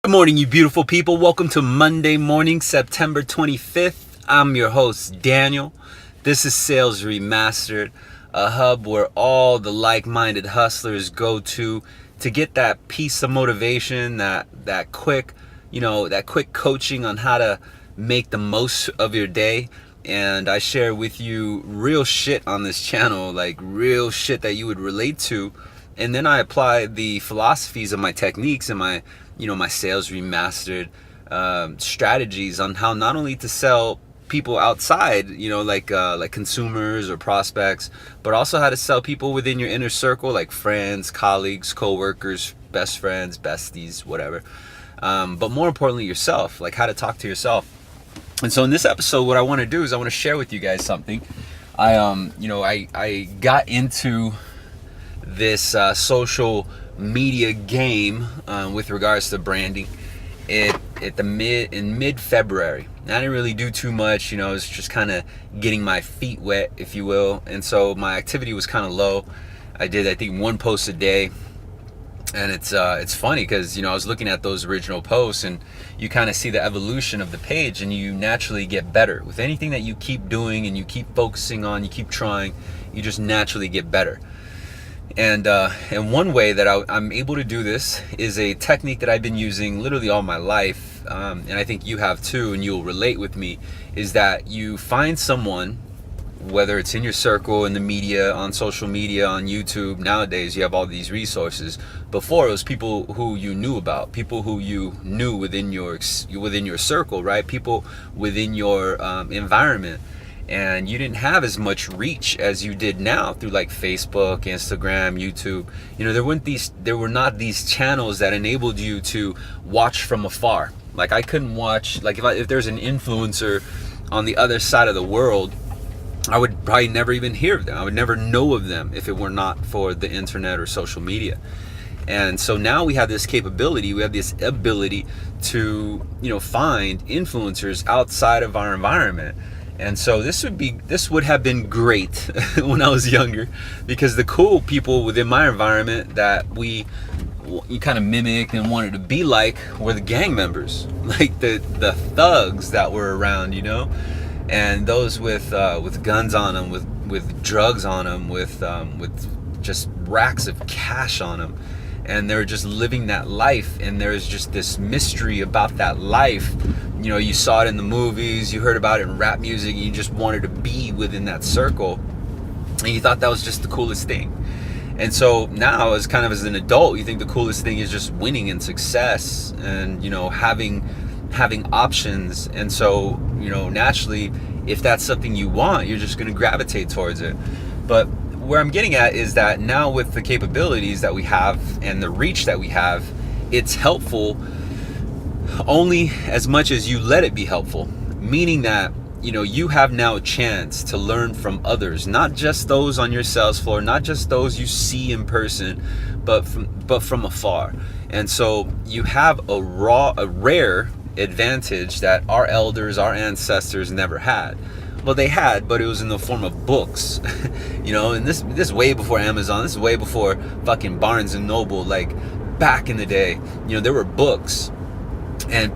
Good morning, you beautiful people. Welcome to Monday morning, September 25th. I'm your host, Daniel. This is Sales Remastered, a hub where all the like-minded hustlers go to get that piece of motivation, that quick coaching on how to make the most of your day. And I share with you real shit on this channel, like real shit that you would relate to. And then I apply the philosophies of my techniques and my Sales Remastered strategies on how not only to sell people outside, like consumers or prospects, but also how to sell people within your inner circle, like friends, colleagues, co-workers, best friends, besties, whatever. But more importantly, yourself, like how to talk to yourself. And so in this episode, what I want to do is I want to share with you guys something. I got into this social media game with regards to branding in mid-February. I didn't really do too much, I was just kind of getting my feet wet, if you will. And so my activity was kind of low. I did, I think, one post a day. And it's funny because, I was looking at those original posts and you kind of see the evolution of the page, and you naturally get better. With anything that you keep doing and you keep focusing on, you keep trying, you just naturally get better. And one way that I'm able to do this is a technique that I've been using literally all my life, and I think you have too, and you'll relate with me, is that you find someone, whether it's in your circle, in the media, on social media, on YouTube. Nowadays you have all these resources. Before, it was people who you knew about, people who you knew within your circle, right? People within your environment. And you didn't have as much reach as you did now through like Facebook, Instagram, YouTube. There were not these channels that enabled you to watch from afar. Like I couldn't watch, like if there's an influencer on the other side of the world, I would probably never even hear of them. I would never know of them if it were not for the internet or social media. And so now we have this capability, we have this ability to, find influencers outside of our environment. And so this would have been great when I was younger, because the cool people within my environment that you kind of mimicked and wanted to be like were the gang members, like the thugs that were around, and those with guns on them, with drugs on them, with just racks of cash on them. And they're just living that life, and there's just this mystery about that life. You saw it in the movies, you heard about it in rap music, and you just wanted to be within that circle, and you thought that was just the coolest thing. And so now, as an adult, you think the coolest thing is just winning and success, and having options. And so naturally, if that's something you want, you're just going to gravitate towards it. But where I'm getting at is that now, with the capabilities that we have and the reach that we have, it's helpful only as much as you let it be helpful. Meaning that, you have now a chance to learn from others, not just those on your sales floor, not just those you see in person, but from afar. And so you have a rare advantage that our elders, our ancestors never had. Well, they had, but it was in the form of books, and this is way before Amazon. This is way before fucking Barnes and Noble. Like back in the day, there were books, and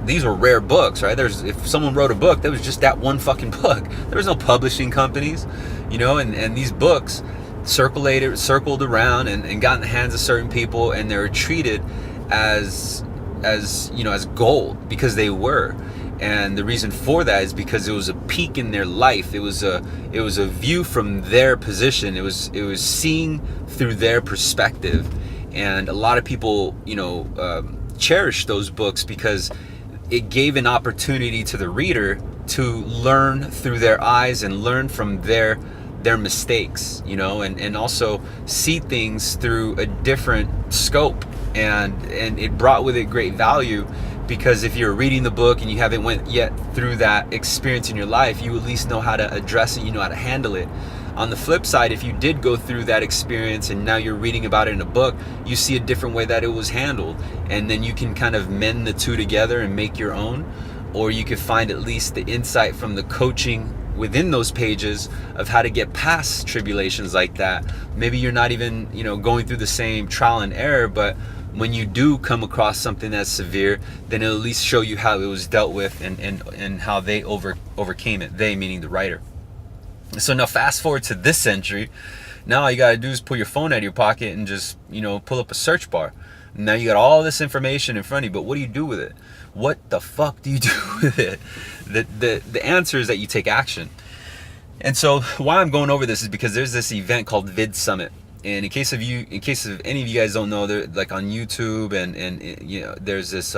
these were rare books, right? If someone wrote a book, there was just that one fucking book. There was no publishing companies, and these books circled around and got in the hands of certain people, and they were treated as gold, because they were. And the reason for that is because it was a peak in their life. It was a view from their position. It was seeing through their perspective. And a lot of people, cherish those books because it gave an opportunity to the reader to learn through their eyes and learn from their mistakes, and also see things through a different scope. And it brought with it great value, because if you're reading the book and you haven't went yet through that experience in your life, you at least know how to address it, you know how to handle it. On the flip side, if you did go through that experience and now you're reading about it in a book, you see a different way that it was handled, and then you can kind of mend the two together and make your own. Or you could find at least the insight from the coaching within those pages of how to get past tribulations like that. Maybe you're not even, going through the same trial and error, but when you do come across something that's severe, then it'll at least show you how it was dealt with, and how they overcame it. They meaning the writer. So now fast forward to this century. Now all you gotta do is pull your phone out of your pocket and just, pull up a search bar. Now you got all this information in front of you, but what do you do with it? What the fuck do you do with it? The answer is that you take action. And so why I'm going over this is because there's this event called Vid Summit. And in case of any of you guys don't know, they're like on YouTube, and there's this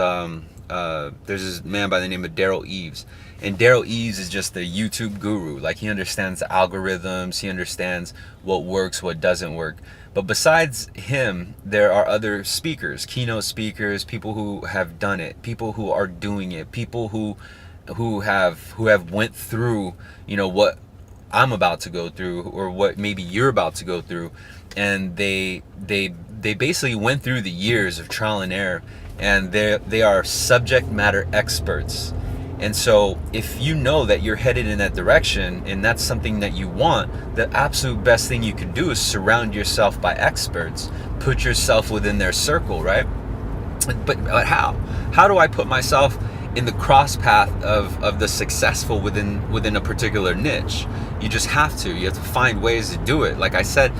man by the name of Daryl Eves. And Daryl Eves is just the YouTube guru. Like, he understands the algorithms, he understands what works, what doesn't work. But besides him, there are other speakers, keynote speakers, people who have done it, people who are doing it, people who have went through, what I'm about to go through, or what maybe you're about to go through. And they basically went through the years of trial and error, and they are subject matter experts. And so if you know that you're headed in that direction and that's something that you want, the absolute best thing you can do is surround yourself by experts. Put yourself within their circle, right? But how? How do I put myself in the cross path of the successful within a particular niche? You just have to. You have to find ways to do it. Like I said,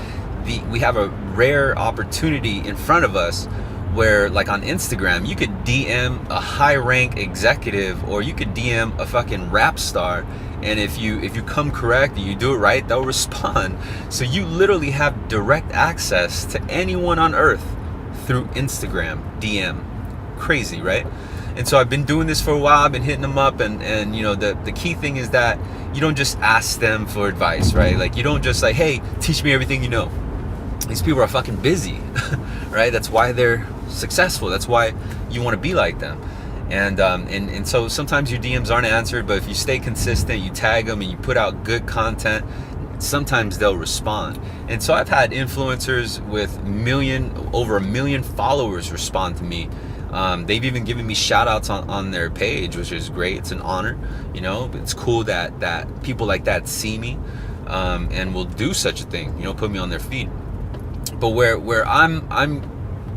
we have a rare opportunity in front of us where, like on Instagram, you could DM a high rank executive, or you could DM a fucking rap star, and if you come correct and you do it right, they'll respond. So you literally have direct access to anyone on earth through Instagram DM. Crazy, right? And so I've been doing this for a while. I've been hitting them up, and the key thing is that you don't just ask them for advice, right? Like, you don't just like, hey, teach me everything you know. These people are fucking busy, right? That's why they're successful. That's why you want to be like them. And so sometimes your DMs aren't answered, but if you stay consistent, you tag them and you put out good content, sometimes they'll respond. And so I've had influencers with over 1 million followers respond to me. They've even given me shout outs on their page, which is great. It's an honor. It's cool that people like that see me, and will do such a thing, put me on their feed. But where I'm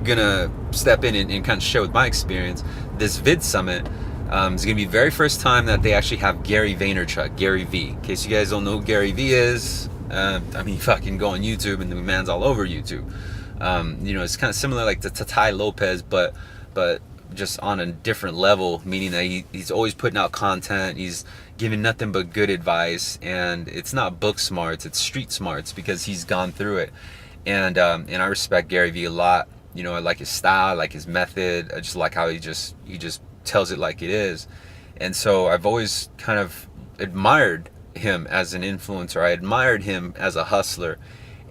gonna step in and kind of share with my experience, this Vid Summit is gonna be the very first time that they actually have Gary Vaynerchuk, Gary V. In case you guys don't know who Gary V is, fucking go on YouTube, and the man's all over YouTube. It's kind of similar like to Tai Lopez, but just on a different level, meaning that he's always putting out content, he's giving nothing but good advice, and it's not book smarts, it's street smarts, because he's gone through it. And I respect Gary V a lot. I like his style, I like his method. I just like how he just tells it like it is. And so I've always kind of admired him as an influencer. I admired him as a hustler.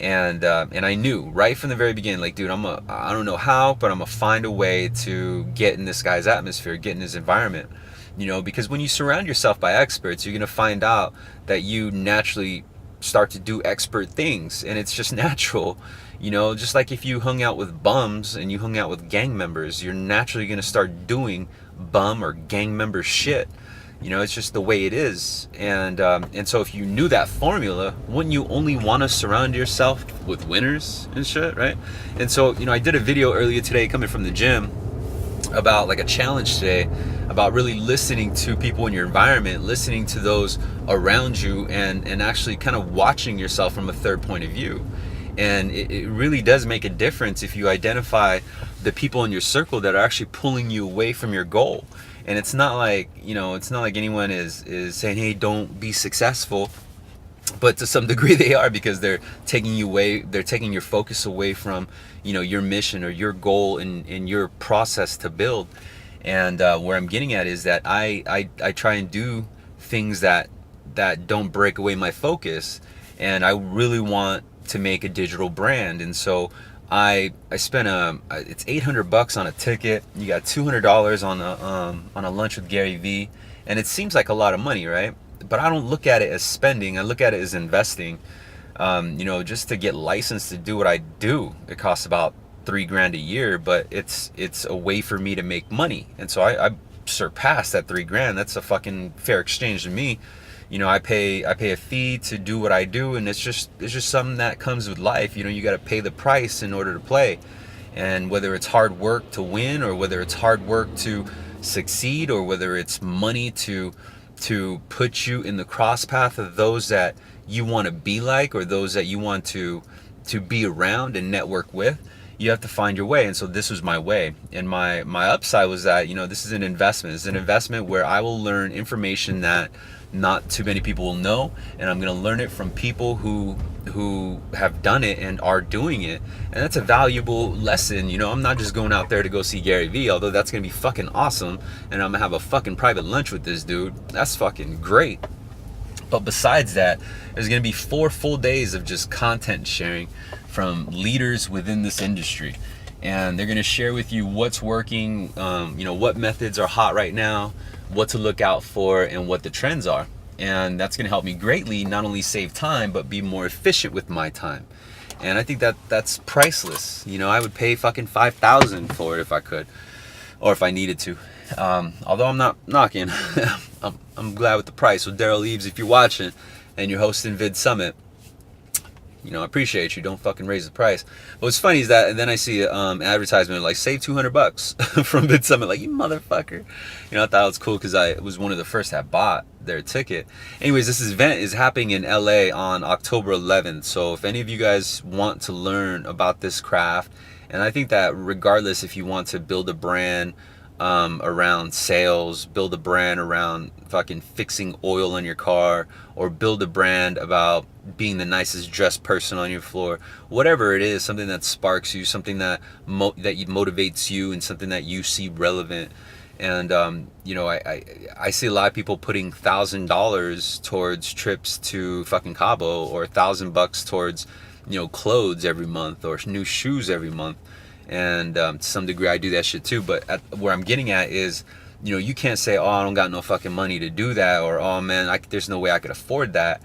And I knew right from the very beginning, like, dude, I don't know how, but I'm gonna find a way to get in this guy's atmosphere, get in his environment. Because when you surround yourself by experts, you're gonna find out that you naturally start to do expert things, and it's just natural. Just like if you hung out with bums and you hung out with gang members, you're naturally gonna start doing bum or gang member shit. It's just the way it is. And so if you knew that formula, wouldn't you only want to surround yourself with winners and shit, right? And so, I did a video earlier today coming from the gym about like a challenge today, about really listening to people in your environment, listening to those around you, and actually kind of watching yourself from a third point of view. And it really does make a difference if you identify the people in your circle that are actually pulling you away from your goal. And it's not like, anyone is saying, hey, don't be successful. But to some degree they are, because they're taking your focus away from, your mission or your goal and your process to build. And where I'm getting at is that I try and do things that don't break away my focus. And I really want to make a digital brand. And so I spent it's $800 on a ticket. You got $200 on a lunch with Gary V, and it seems like a lot of money, right? But I don't look at it as spending. I look at it as investing. Just to get licensed to do what I do, it costs about $3,000 a year, but it's a way for me to make money. And so I surpassed that $3,000. That's a fucking fair exchange to me. I pay a fee to do what I do, and it's just something that comes with life. You got to pay the price in order to play. And whether it's hard work to win, or whether it's hard work to succeed, or whether it's money to put you in the cross path of those that you want to be like, or those that you want to be around and network with, you have to find your way. And so this was my way. And my upside was that, this is an investment. It's an investment where I will learn information that not too many people will know, and I'm going to learn it from people who have done it and are doing it. And that's a valuable lesson. I'm not just going out there to go see Gary Vee, although that's going to be fucking awesome, and I'm going to have a fucking private lunch with this dude. That's fucking great. But besides that, there's going to be 4 full days of just content sharing from leaders within this industry. And they're going to share with you what's working, what methods are hot right now, what to look out for, and what the trends are. And that's going to help me greatly not only save time, but be more efficient with my time. And I think that's priceless. I would pay fucking $5,000 for it if I could, or if I needed to. Although I'm not knocking. I'm glad with the price. So Daryl Eves, if you're watching and you're hosting Vid Summit, I appreciate you. Don't fucking raise the price. But what's funny is that, and then I see an advertisement like save $200 from Vid Summit. Like, you motherfucker. I thought it was cool because I was one of the first that bought their ticket. Anyways, this event is happening in LA on October 11th. So if any of you guys want to learn about this craft, and I think that regardless if you want to build a brand around sales, build a brand around fucking fixing oil on your car, or build a brand about being the nicest dressed person on your floor, whatever it is, something that sparks you, something that motivates you, and something that you see relevant. And I see a lot of people putting $1,000 towards trips to fucking Cabo, or $1,000 towards clothes every month, or new shoes every month. And to some degree I do that shit too, but where I'm getting at is, you can't say, oh, I don't got no fucking money to do that, or oh man, there's no way I could afford that.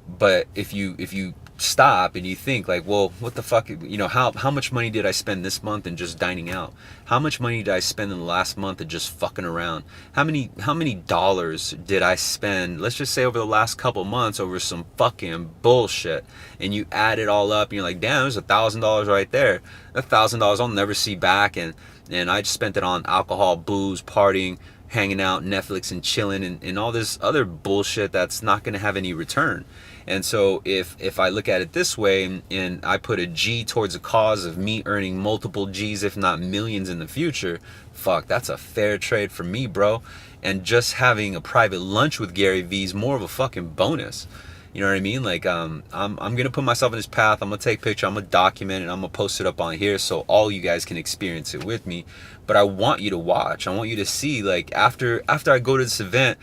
But if you stop and you think like, well, what the fuck, how much money did I spend this month in just dining out? How much money did I spend in the last month in just fucking around? How many dollars did I spend, let's just say over the last couple months, over some fucking bullshit? And you add it all up and you're like, damn, there's $1,000 right there. That $1,000 I'll never see back. And I just spent it on alcohol, booze, partying, hanging out, Netflix, and chilling, and all this other bullshit that's not going to have any return. And so if I look at it this way, and I put a G towards a cause of me earning multiple G's, if not millions in the future, fuck, that's a fair trade for me, bro. And just having a private lunch with Gary Vee is more of a fucking bonus. You know what I mean? Like, I'm going to put myself in his path. I'm going to take a picture. I'm going to document it. I'm going to post it up on here so all you guys can experience it with me. But I want you to watch. I want you to see, like, after I go to this event,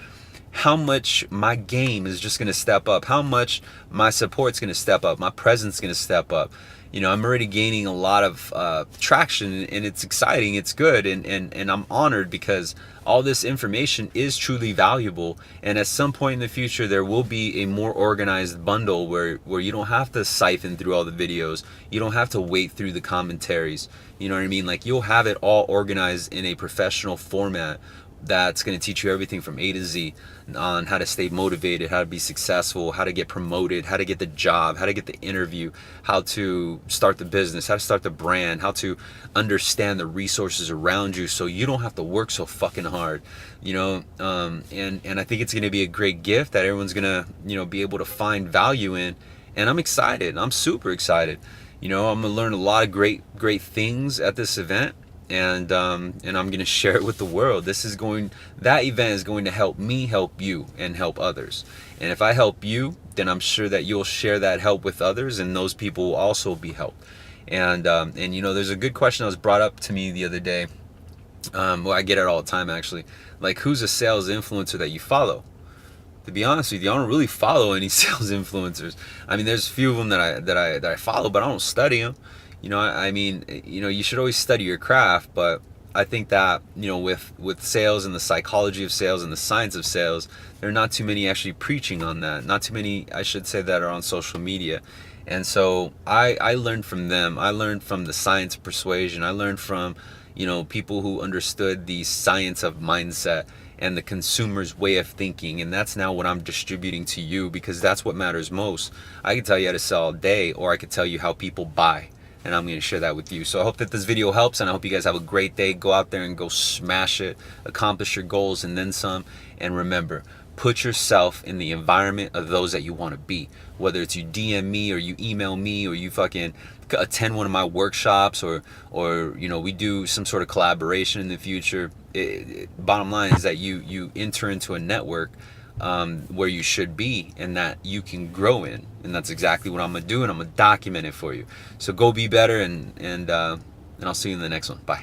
how much my game is just going to step up, how much my support's going to step up, my presence is going to step up. I'm already gaining a lot of traction, and it's exciting, it's good, and I'm honored because all this information is truly valuable. And at some point in the future, there will be a more organized bundle where you don't have to siphon through all the videos, you don't have to wait through the commentaries. You know what I mean? Like, you'll have it all organized in a professional format that's going to teach you everything from A to Z on how to stay motivated, how to be successful, how to get promoted, how to get the job, how to get the interview, how to start the business, how to start the brand, how to understand the resources around you so you don't have to work so fucking hard, and I think it's going to be a great gift that everyone's going to, be able to find value in. And I'm excited. I'm super excited. I'm going to learn a lot of great things at this event. And I'm going to share it with the world. That event is going to help me help you and help others. And if I help you, then I'm sure that you'll share that help with others, and those people will also be helped. And there's a good question that was brought up to me the other day. Well, I get it all the time actually. Like, who's a sales influencer that you follow? To be honest with you, I don't really follow any sales influencers. I mean, there's a few of them that I follow, but I don't study them. You should always study your craft, but I think that, with sales and the psychology of sales and the science of sales, there are not too many actually preaching on that. Not too many, I should say, that are on social media. And so I learned from them. I learned from the science of persuasion. I learned from, people who understood the science of mindset and the consumer's way of thinking. And that's now what I'm distributing to you, because that's what matters most. I can tell you how to sell all day, or I could tell you how people buy. and I'm going to share that with you. So I hope that this video helps, and I hope you guys have a great day. Go out there and go smash it, accomplish your goals and then some. And remember, put yourself in the environment of those that you want to be. Whether it's you DM me or you email me or you fucking attend one of my workshops, or you know, we do some sort of collaboration in the future. Bottom line is that you enter into a network where you should be and that you can grow in, and that's exactly what I'm gonna do, and I'm gonna document it for you. So go be better, and I'll see you in the next one. Bye.